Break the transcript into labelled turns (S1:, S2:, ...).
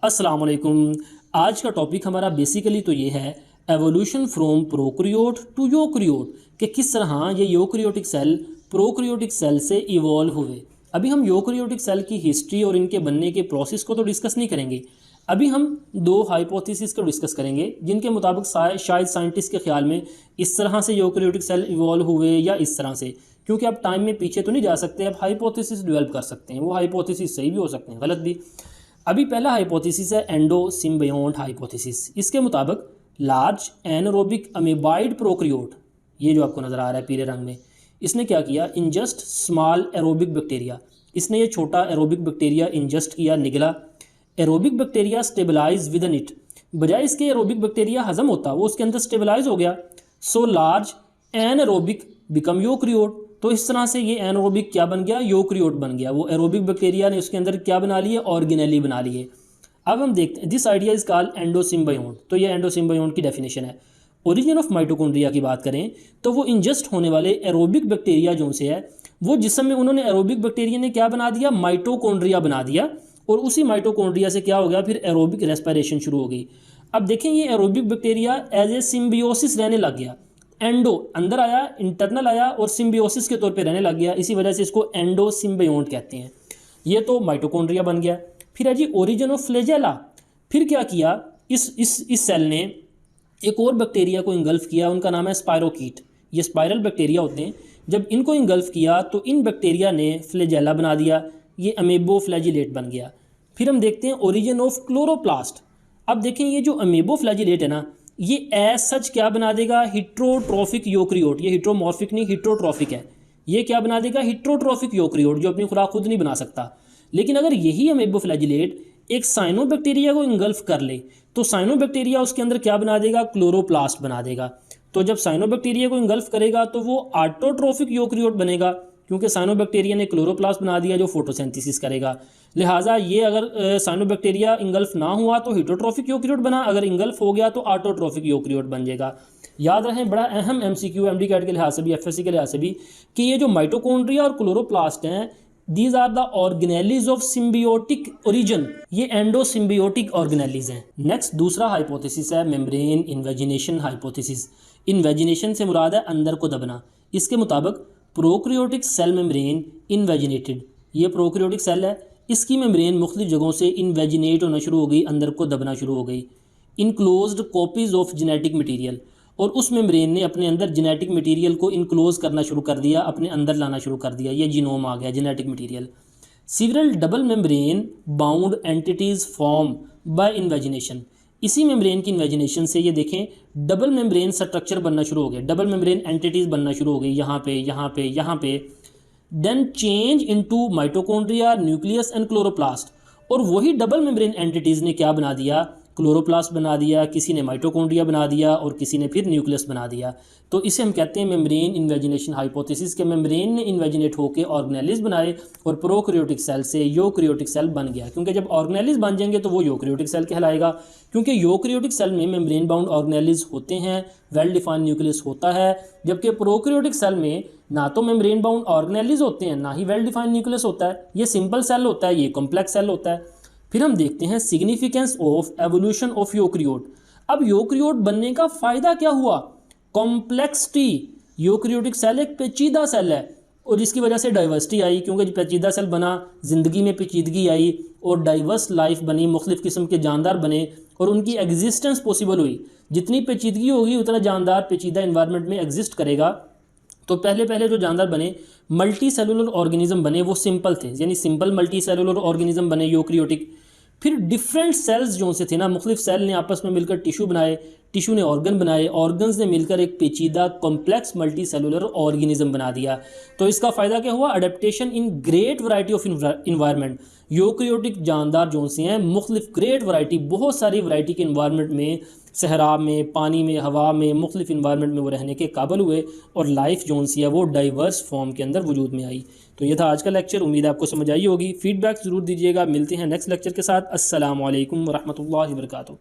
S1: अस्सलाम वालेकुम। आज का टॉपिक हमारा बेसिकली तो ये है evolution from prokaryote to eukaryote कि किस तरह ये यूकैरियोटिक सेल प्रोकैरियोटिक सेल से इवॉल्व हुए। अभी हम यूकैरियोटिक सेल की हिस्ट्री और इनके बनने के प्रोसेस को तो डिस्कस नहीं करेंगे। अभी हम दो हाइपोथेसिस को डिस्कस करेंगे जिनके मुताबिक शायद साइंटिस्ट के ख्याल में इस तरह से यूकैरियोटिक सेल इवॉल्व हुए या इस तरह से, क्योंकि अब टाइम में पीछे तो नहीं जा सकते, अब हाइपोथेसिस डेवलप कर सकते हैं। वो हाइपोथेसिस सही भी हो सकते हैं, गलत भी। अभी पहला हाइपोथेसिस है एंडो सिम्बायोट हाइपोथेसिस। इसके मुताबिक लार्ज एनारोबिक अमीबाइड प्रोकैरियोट, ये जो आपको नज़र आ रहा है पीले रंग में, इसने क्या किया, इंजस्ट स्मॉल एरोबिक बैक्टीरिया। इसने ये छोटा एरोबिक बैक्टीरिया इंजस्ट किया, निगला। Aerobic bacteria stabilise within it, बजाय इसके एरोबिक बैक्टीरिया हजम होता वो उसके अंदर स्टेबलाइज हो गया। So large anaerobic become eukaryote, तो इस तरह से ये एनारोबिक क्या बन गया, यूकैरियोट बन गया। वो एरोबिक बैक्टीरिया ने उसके अंदर क्या बना लिए, ऑर्गेनेली बना लिए। अब हम देखते हैं दिस आइडिया इज कॉल्ड एंडोसिम्बायोट। तो ये एंडोसिम्बायोट की डेफिनेशन है। ओरिजिन ऑफ माइटोकॉन्ड्रिया की बात करें तो वो इंजस्ट होने वाले एरोबिक बैक्टीरिया जो से है, वो जिसम में उन्होंने एरोबिक बैक्टीरिया ने क्या बना दिया, माइटोकॉन्ड्रिया बना दिया, और उसी माइटोकॉन्ड्रिया से क्या हो गया, फिर एरोबिक रेस्पिरेशन शुरू हो गई। अब देखें ये aerobic bacteria as a symbiosis रहने लग गया। एंडो अंदर आया, इंटरनल आया और सिम्बियोसिस के तौर पे रहने लग गया। इसी वजह से इसको एंडोसिम्बायोट कहते हैं। ये तो माइटोकॉन्ड्रिया बन गया। फिर है जी ओरिजिन ऑफ फ्लैजेला। फिर क्या किया, इस सेल ने एक और बैक्टीरिया को इंगल्फ किया, उनका नाम है स्पायरोकीट। ये स्पाइरल बैक्टीरिया होते हैं। जब इनको इंगल्फ किया तो इन बैक्टीरिया ने फ्लैजेला बना दिया, ये अमीबो फ्लैजिलेट बन गया। फिर हम देखते हैं ओरिजिन ऑफ क्लोरोप्लास्ट। अब देखें ये जो अमीबो फ्लैजिलेट है ना, ये एज सच क्या बना देगा, हिट्रोट्रॉफिक यूकैरियोट। ये हिट्रोमॉर्फिक नहीं, हिट्रोट्रॉफिक है। ये क्या बना देगा, हिट्रोट्रॉफिक यूकैरियोट, जो अपनी खुराक खुद नहीं बना सकता। लेकिन अगर यही अमीबो फ्लैजिलेट एक साइनोबैक्टीरिया को इंगल्फ कर ले तो साइनोबैक्टीरिया उसके अंदर क्या बना देगा, क्लोरोप्लास्ट बना देगा। तो जब साइनोबैक्टीरिया को इंगल्फ करेगा तो वो ऑटोट्रॉफिक यूकैरियोट बनेगा, क्योंकि साइनोबैक्टीरिया ने क्लोरोप्लास्ट बना दिया जो फोटोसिंथेसिस करेगा। लिहाजा ये अगर साइनोबैक्टीरिया इंगल्फ ना हुआ तो हिटोट्रॉफिक यूकैरियोट बना, अगर इंगल्फ हो गया तो ऑटोट्रॉफिक यूकैरियोट बन जाएगा। याद रखें, बड़ा अहम एमसीक्यू एमडी कैट के लिहाज से भी, एफएससी के लिहाज से भी, कि ये जो माइटोकॉन्ड्रिया और क्लोरोप्लास्ट हैं, these are the organelles of symbiotic origin. ये एंडोसिम्बियोटिक ऑर्गेनेलीज हैं। नेक्स्ट दूसरा हाइपोथेसिस है मेम्ब्रेन इन्वेजिनेशन हाइपोथेसिस। इन्वेजिनेशन से मुराद है अंदर को दबना। इसके मुताबिक प्रोकैरियोटिक सेल मेम्ब्रेन इन्वेजिनेटेड, ये प्रोकैरियोटिक सेल है, इसकी मेम्ब्रेन मुख्तलिफ जगहों से इन्वेजिनेट होना शुरू हो गई, अंदर को दबना शुरू हो गई। Enclosed copies of genetic material, और उस मेम्ब्रेन ने अपने अंदर जेनेटिक मटीरियल को इनक्लोज करना शुरू कर दिया, अपने अंदर लाना शुरू कर दिया। ये जीनोम आ गया, genetic material. Several double membrane bound entities form by invagination. इसी मेम्ब्रेन की इन्वेजिनेशन से ये देखें डबल मेम्ब्रेन स्ट्रक्चर बनना शुरू हो गए, डबल मेम्ब्रेन एंटिटीज बनना शुरू हो गई, यहाँ पे यहाँ पे यहाँ पे। Then change into mitochondria, nucleus and chloroplast, और वही डबल मेम्ब्रेन एंटिटीज ने क्या बना दिया, क्लोरोप्लास्ट बना दिया, किसी ने माइटोकॉन्ड्रिया बना दिया और किसी ने फिर न्यूक्लियस बना दिया। तो इसे हम कहते हैं मेम्ब्रेन इन्वेजिनेशन हाइपोथेसिस के मेम्ब्रेन ने इन्वेजिनेट होकर ऑर्गेनेलिज बनाए और प्रोकैरियोटिक सेल से यूकैरियोटिक सेल बन गया। क्योंकि जब ऑर्गेनेलिज बन जाएंगे तो वो यूकैरियोटिक सेल कहलाएगा, क्योंकि यूकैरियोटिक सेल में मेम्ब्रेन बाउंड ऑर्गेनेलिज होते हैं, वेल डिफाइंड न्यूक्लियस होता है, जबकि प्रोकैरियोटिक सेल में ना तो मेम्ब्रेन बाउंड ऑर्गेनेलिज होते हैं, ना ही वेल डिफाइंड न्यूक्लियस होता है। ये सिंपल सेल होता है, ये कॉम्प्लेक्स सेल होता है। फिर हम देखते हैं significance of evolution of eukaryote. अब यूकैरियोट बनने का फ़ायदा क्या हुआ, कॉम्प्लेक्सिटी। यूकैरियोटिक सेल एक पेचीदा सेल है और जिसकी वजह से डाइवर्सिटी आई, क्योंकि जब पेचीदा सेल बना ज़िंदगी में पेचीदगी आई और डाइवर्स लाइफ बनी, मुख्तलिफ़ किस्म के जानदार बने और उनकी एग्जिस्टेंस पॉसिबल हुई। जितनी पेचीदगी होगी उतना जानदार पेचीदा इन्वायरमेंट में एग्जिस्ट करेगा। तो पहले जो जानदार बने मल्टी सेलुलर ऑर्गेनिज्म बने, वो सिंपल थे, यानी सिंपल मल्टी सेलुलर ऑर्गेनिज्म बने यूकैरियोटिक। फिर डिफरेंट सेल्स जो से थे ना, मुख्तलिफ सेल ने आपस में मिलकर टिश्यू बनाए, टिश्यू ने ऑर्गन बनाए, ऑर्गन्स ने मिलकर एक पेचीदा कॉम्प्लेक्स मल्टी सेलुलर ऑर्गेनिज्म बना दिया। तो इसका फ़ायदा क्या हुआ, adaptation in great variety of environment. Eukaryotic जानदार जो से हैं मुख्तलिफ ग्रेट वैरायटी, बहुत सारी वैरायटी के इन्वायरमेंट में, सहरा में, पानी में, हवा में, मुख्तलिफ इन्वायरमेंट में वो रहने के काबिल हुए और लाइफ जो सी है वो डाइवर्स फॉर्म के अंदर वजूद में आई। तो ये था आज का लेक्चर, उम्मीद है आपको समझ आई होगी। फीडबैक ज़रूर दीजिएगा। मिलते हैं नेक्स्ट लेक्चर के साथ। अस्सलामु अलैकुम वरहमतुल्लाहि वबरकातुहू।